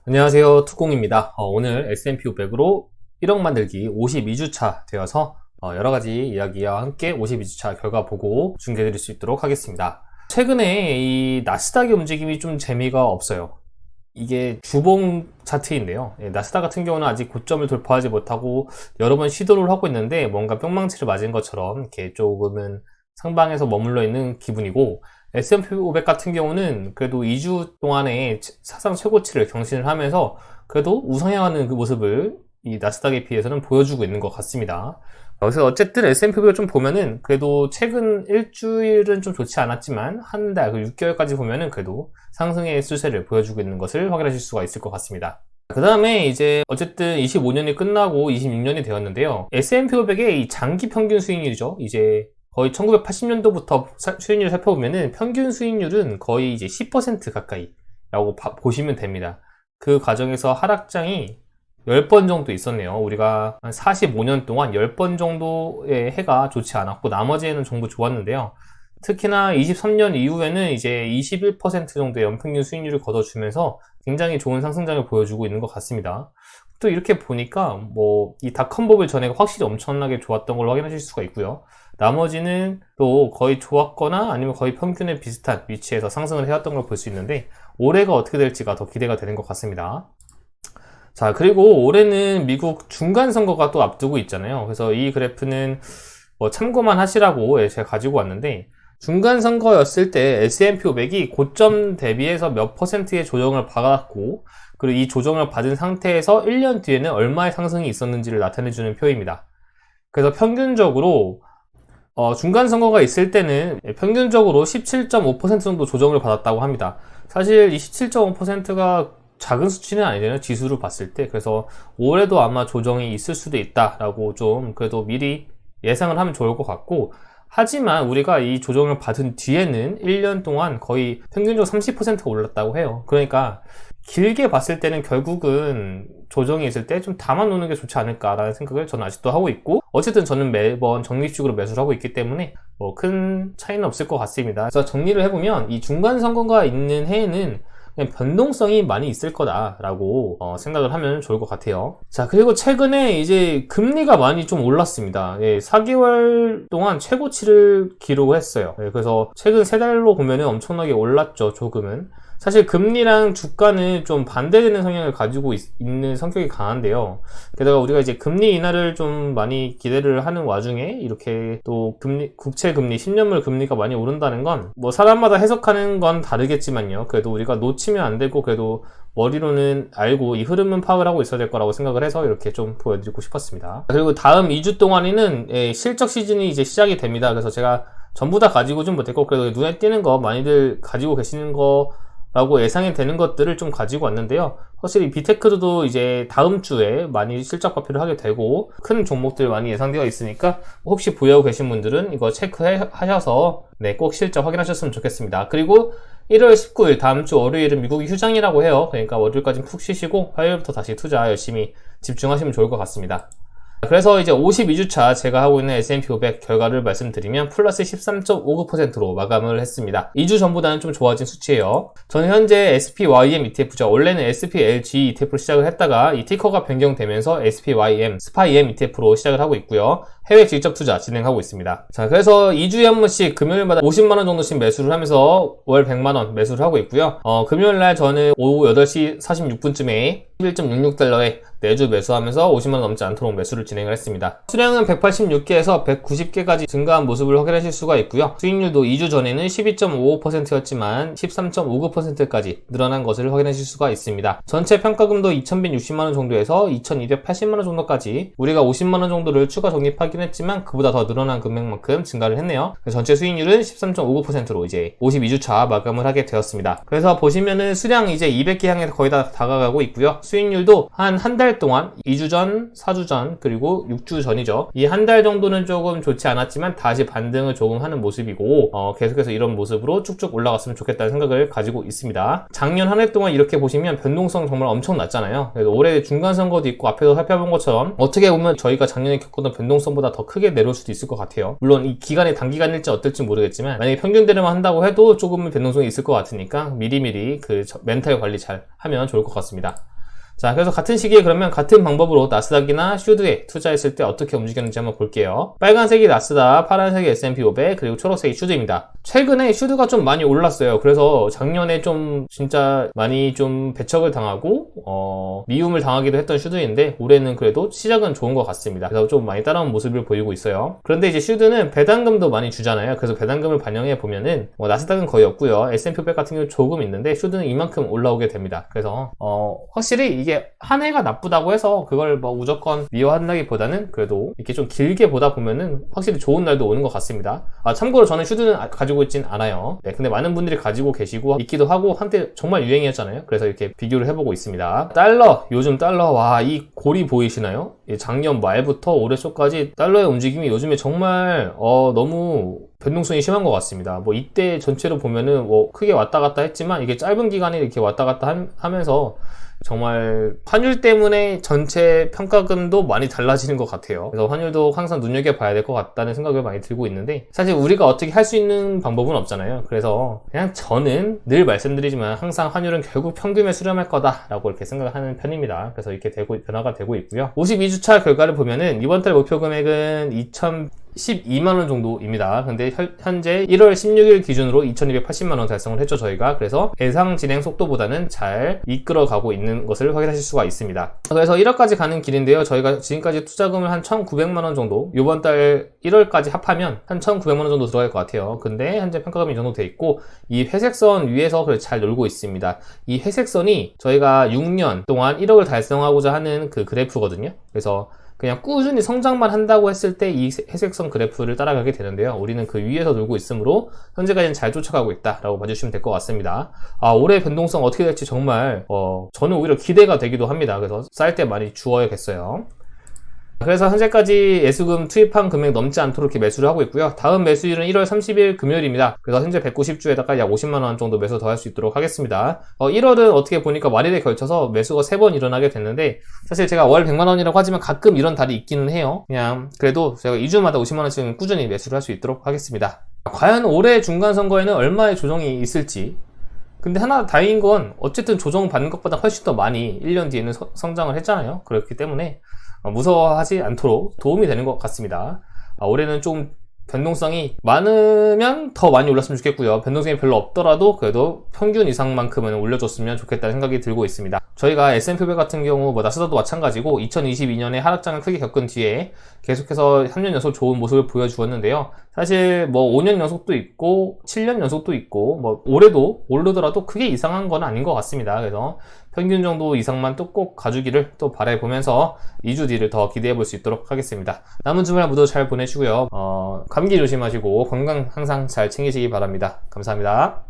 안녕하세요, 투공입니다. 오늘 S&P 500으로 1억 만들기 52주차 되어서 여러가지 이야기와 함께 52주차 결과 보고 중계해드릴 수 있도록 하겠습니다. 최근에 이 나스닥의 움직임이 좀 재미가 없어요. 이게 주봉 차트인데요. 나스닥 같은 경우는 아직 고점을 돌파하지 못하고 여러 번 시도를 하고 있는데 뭔가 뿅망치를 맞은 것처럼 이렇게 조금은 상방에서 머물러 있는 기분이고, S&P 500 같은 경우는 그래도 2주 동안에 사상 최고치를 경신을 하면서 그래도 우상향하는 그 모습을 이 나스닥에 비해서는 보여주고 있는 것 같습니다. 그래서 어쨌든 S&P 500을 좀 보면은 그래도 최근 일주일은 좀 좋지 않았지만 한 달, 6개월까지 보면은 그래도 상승의 추세를 보여주고 있는 것을 확인하실 수가 있을 것 같습니다. 그 다음에 이제 어쨌든 25년이 끝나고 26년이 되었는데요. S&P 500의 이 장기 평균 수익률이죠. 이제 거의 1980년도부터 수익률을 살펴보면은 평균 수익률은 거의 이제 10% 가까이라고 보시면 됩니다. 그 과정에서 하락장이 10번 정도 있었네요. 우리가 한 45년 동안 10번 정도의 해가 좋지 않았고 나머지에는 전부 좋았는데요. 특히나 23년 이후에는 이제 21% 정도의 연평균 수익률을 거둬주면서 굉장히 좋은 상승장을 보여주고 있는 것 같습니다. 또 이렇게 보니까 이 닷컴버블 전에 확실히 엄청나게 좋았던 걸 확인하실 수가 있고요. 나머지는 또 거의 좋았거나 아니면 거의 평균에 비슷한 위치에서 상승을 해왔던 걸 볼 수 있는데, 올해가 어떻게 될지가 더 기대가 되는 것 같습니다. 자, 그리고 올해는 미국 중간선거가 또 앞두고 있잖아요. 그래서 이 그래프는 참고만 하시라고 제가 가지고 왔는데, 중간선거였을 때 S&P 500이 고점 대비해서 몇 %의 조정을 받았고, 그리고 이 조정을 받은 상태에서 1년 뒤에는 얼마의 상승이 있었는지를 나타내주는 표입니다. 그래서 평균적으로 중간선거가 있을 때는 평균적으로 17.5% 정도 조정을 받았다고 합니다. 사실 이 17.5%가 작은 수치는 아니잖아요, 지수를 봤을 때. 그래서 올해도 아마 조정이 있을 수도 있다라고 좀 그래도 미리 예상을 하면 좋을 것 같고, 하지만 우리가 이 조정을 받은 뒤에는 1년 동안 거의 평균적으로 30%가 올랐다고 해요. 그러니까 길게 봤을 때는 결국은 조정이 있을 때 좀 담아놓는 게 좋지 않을까라는 생각을 저는 아직도 하고 있고, 어쨌든 저는 매번 적립식으로 매수를 하고 있기 때문에 큰 차이는 없을 것 같습니다. 그래서 정리를 해보면 이 중간선거가 있는 해에는 그냥 변동성이 많이 있을 거다라고 생각을 하면 좋을 것 같아요. 자, 그리고 최근에 이제 금리가 많이 좀 올랐습니다. 4개월 동안 최고치를 기록을 했어요. 그래서 최근 3달로 보면은 엄청나게 올랐죠, 조금은. 사실 금리랑 주가는 좀 반대되는 성향을 가지고 있는 성격이 강한데요. 게다가 우리가 이제 금리 인하를 좀 많이 기대를 하는 와중에 이렇게 또 국채 금리, 10년물 금리가 많이 오른다는 건 사람마다 해석하는 건 다르겠지만요. 그래도 우리가 놓치면 안 되고, 그래도 머리로는 알고 이 흐름은 파악을 하고 있어야 될 거라고 생각을 해서 이렇게 좀 보여드리고 싶었습니다. 그리고 다음 2주 동안에는 실적 시즌이 이제 시작이 됩니다. 그래서 제가 전부 다 가지고는 못했고, 그래도 눈에 띄는 거 많이들 가지고 계시는 거 라고 예상이 되는 것들을 좀 가지고 왔는데요. 확실히 비테크도 이제 다음 주에 많이 실적 발표를 하게 되고, 큰 종목들 많이 예상되어 있으니까 혹시 보유하고 계신 분들은 이거 체크하셔서 꼭 실적 확인하셨으면 좋겠습니다. 그리고 1월 19일 다음 주 월요일은 미국이 휴장이라고 해요. 그러니까 월요일까지는 푹 쉬시고 화요일부터 다시 투자 열심히 집중하시면 좋을 것 같습니다. 그래서 이제 52주차 제가 하고 있는 S&P 500 결과를 말씀드리면 플러스 13.59%로 마감을 했습니다. 2주 전보다는 좀 좋아진 수치예요. 저는 현재 SPYM ETF죠. 원래는 SPLG ETF로 시작을 했다가 이 티커가 변경되면서 SPYM, SPYM ETF로 시작을 하고 있고요. 해외 직접 투자 진행하고 있습니다. 자, 그래서 2주에 한 번씩 금요일마다 50만원 정도씩 매수를 하면서 월 100만원 매수를 하고 있고요. 금요일날 저는 오후 8시 46분쯤에 11.66달러에 4주 매수하면서 50만원 넘지 않도록 매수를 진행을 했습니다. 수량은 186개에서 190개까지 증가한 모습을 확인하실 수가 있고요. 수익률도 2주 전에는 12.55%였지만 13.59%까지 늘어난 것을 확인하실 수가 있습니다. 전체 평가금도 2160만원 정도에서 2280만원 정도까지, 우리가 50만원 정도를 추가 적립하긴 했지만 그보다 더 늘어난 금액만큼 증가를 했네요. 전체 수익률은 13.59%로 이제 52주차 마감을 하게 되었습니다. 그래서 보시면은 수량 이제 200개 향해 거의 다 다가가고 있고요. 수익률도 한 달 동안 2주 전, 4주 전, 그리고 6주 전이죠. 이 한 달 정도는 조금 좋지 않았지만 다시 반등을 조금 하는 모습이고, 계속해서 이런 모습으로 쭉쭉 올라갔으면 좋겠다는 생각을 가지고 있습니다. 작년 한 해 동안 이렇게 보시면 변동성 정말 엄청 났잖아요. 그래서 올해 중간선거도 있고 앞에서 살펴본 것처럼 어떻게 보면 저희가 작년에 겪었던 변동성보다 더 크게 내려올 수도 있을 것 같아요. 물론 이 기간이 단기간일지 어떨지 모르겠지만 만약에 평균대로만 한다고 해도 조금은 변동성이 있을 것 같으니까 미리미리 그 멘탈 관리 잘 하면 좋을 것 같습니다. 자, 그래서 같은 시기에 그러면 같은 방법으로 나스닥이나 슈드에 투자했을 때 어떻게 움직였는지 한번 볼게요. 빨간색이 나스닥, 파란색이 S&P 500, 그리고 초록색이 슈드입니다. 최근에 슈드가 좀 많이 올랐어요. 그래서 작년에 좀 진짜 많이 좀 배척을 당하고 미움을 당하기도 했던 슈드인데 올해는 그래도 시작은 좋은 것 같습니다. 그래서 좀 많이 따라온 모습을 보이고 있어요. 그런데 이제 슈드는 배당금도 많이 주잖아요. 그래서 배당금을 반영해 보면은 나스닥은 거의 없고요. S&P 500 같은 경우 조금 있는데 슈드는 이만큼 올라오게 됩니다. 그래서 확실히 이게 한 해가 나쁘다고 해서 그걸 뭐 무조건 미워한다기보다는 그래도 이렇게 좀 길게 보다 보면은 확실히 좋은 날도 오는 것 같습니다. 참고로 저는 슈드는 가지고 있진 않아요. 네, 근데 많은 분들이 가지고 계시고 있기도 하고 한때 정말 유행이었잖아요. 그래서 이렇게 비교를 해보고 있습니다. 달러, 요즘 달러, 와, 이 골이 보이시나요? 작년 말부터 올해 초까지 달러의 움직임이 요즘에 정말 너무 변동성이 심한 것 같습니다. 뭐 이때 전체로 보면은 뭐 크게 왔다 갔다 했지만 이게 짧은 기간에 이렇게 왔다 갔다 하면서 정말 환율 때문에 전체 평가금도 많이 달라지는 것 같아요. 그래서 환율도 항상 눈여겨봐야 될 것 같다는 생각을 많이 들고 있는데 사실 우리가 어떻게 할 수 있는 방법은 없잖아요. 그래서 그냥 저는 늘 말씀드리지만 항상 환율은 결국 평균에 수렴할 거다라고 이렇게 생각하는 편입니다. 그래서 이렇게 변화가 되고 있고요. 52주차 결과를 보면은 이번 달 목표 금액은 2,012만원 정도입니다. 근데 현재 1월 16일 기준으로 2,280만원 달성을 했죠, 저희가. 그래서 예상 진행 속도보다는 잘 이끌어가고 있는 것을 확인하실 수가 있습니다. 그래서 1월까지 가는 길인데요. 저희가 지금까지 투자금을 한 1,900만원 정도, 이번 달 1월까지 합하면 한 1,900만원 정도 들어갈 것 같아요. 근데 현재 평가금이 이 정도 돼 있고 이 회색선 위에서 잘 놀고 있습니다. 이 회색선이 저희가 6년 동안 1억을 달성하고자 하는 그 그래프거든요. 그래서 그냥 꾸준히 성장만 한다고 했을 때 이 회색선 그래프를 따라가게 되는데요. 우리는 그 위에서 놀고 있으므로 현재까지는 잘 쫓아가고 있다라고 봐주시면 될 것 같습니다. 올해 변동성 어떻게 될지 정말 저는 오히려 기대가 되기도 합니다. 그래서 쌀 때 많이 주워야겠어요. 그래서 현재까지 예수금 투입한 금액 넘지 않도록 이렇게 매수를 하고 있고요. 다음 매수일은 1월 30일 금요일입니다. 그래서 현재 190주에다가 약 50만원 정도 매수 더 할 수 있도록 하겠습니다. 1월은 어떻게 보니까 말일에 걸쳐서 매수가 3번 일어나게 됐는데 사실 제가 월 100만원이라고 하지만 가끔 이런 달이 있기는 해요. 그냥 그래도 제가 2주마다 50만원씩 꾸준히 매수를 할 수 있도록 하겠습니다. 과연 올해 중간선거에는 얼마의 조정이 있을지, 근데 하나 다행인 건 어쨌든 조정받는 것보다 훨씬 더 많이 1년 뒤에는 성장을 했잖아요. 그렇기 때문에 무서워하지 않도록 도움이 되는 것 같습니다. 올해는 좀 변동성이 많으면 더 많이 올랐으면 좋겠고요. 변동성이 별로 없더라도 그래도 평균 이상만큼은 올려줬으면 좋겠다는 생각이 들고 있습니다. 저희가 S&P 500 같은 경우 나스닥도 마찬가지고 2022년에 하락장을 크게 겪은 뒤에 계속해서 3년 연속 좋은 모습을 보여주었는데요. 사실 5년 연속도 있고 7년 연속도 있고 올해도 오르더라도 크게 이상한 건 아닌 것 같습니다. 그래서 평균 정도 이상만 또 꼭 가주기를 또 바라보면서 2주 뒤를 더 기대해 볼 수 있도록 하겠습니다. 남은 주말 모두 잘 보내시고요. 감기 조심하시고 건강 항상 잘 챙기시기 바랍니다. 감사합니다.